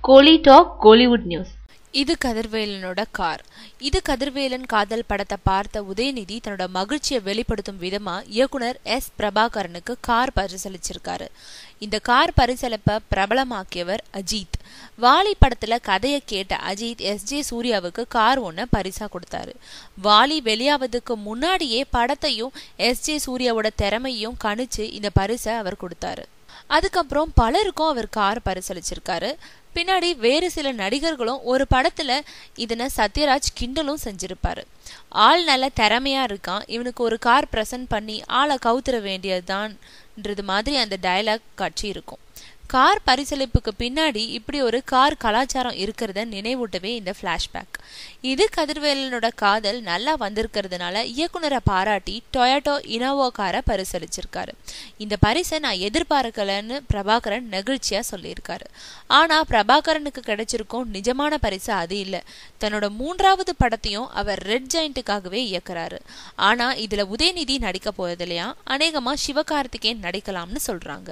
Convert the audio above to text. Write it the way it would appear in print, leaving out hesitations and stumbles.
கோலி talk Kollywood news. இது கதிர்வேலனோட car. இது கதிர்வேலன் காதல் படத்தை பார்த்த உதயநிதி தன்னோட மகிழ்ச்சியை வெளிப்படுத்தும் விதமா இயக்குனர் எஸ் பிரபாகரனுக்கு கார் பரிசளிச்சிருக்காரு. இந்த கார் பரிசளிப்பை பிரபலமாக்கியவர் அஜித். வாலி படத்துல கதையை கேட்ட அஜித் எஸ்.ஜே. சூர்யாவுக்கு கார் ஒன்ன பரிசா கொடுத்தாரு. வாலி வெளியாவதுக்கு முன்னாடியே படத்தையும் எஸ்.ஜே. சூர்யாவோட திறமையும் கணிச்சு இந்த பரிசை அவர் கொடுத்தாரு. அதுக்கப்புறம் பலருக்கும் அவர் கார் பரிசளிச்சிருக்காரு. பின்னாடி வேறு சில நடிகர்களும் ஒரு படத்துல இதனை சத்யராஜ் கிண்டலும் செஞ்சிருப்பாரு. ஆள் நல்ல திறமையா இருக்கான், இவனுக்கு ஒரு கார் பிரசன்ட் பண்ணி ஆளை கவுத்துற வேண்டியதுதான்ன்றது மாதிரி அந்த டயலாக் காட்சி இருக்கும். கார் பரிசளிப்புக்கு பின்னாடி இப்படி ஒரு கார் கலாச்சாரம் இருக்கிறத நினைவூட்டவே இந்த பிளாஷ்பேக். இது கதிர்வேலனோட காதல் நல்லா வந்திருக்கிறதுனால இயக்குனரை பாராட்டி டொயோட்டோ இனோவா காரை பரிசளிச்சிருக்காரு. இந்த பரிசை நான் எதிர்பார்க்கலன்னு பிரபாகரன் நெகிழ்ச்சியா சொல்லியிருக்காரு. ஆனா பிரபாகரனுக்கு கிடைச்சிருக்கும் நிஜமான பரிசு அது இல்ல. தன்னோட 3வது படத்தையும் அவர் ரெட் ஜெயண்ட்டுக்காகவே இயக்குறாரு. ஆனா இதுல உதயநிதி நடிக்க போறதில்லையா, அநேகமா சிவகார்த்திகேயன் நடிக்கலாம்னு சொல்றாங்க.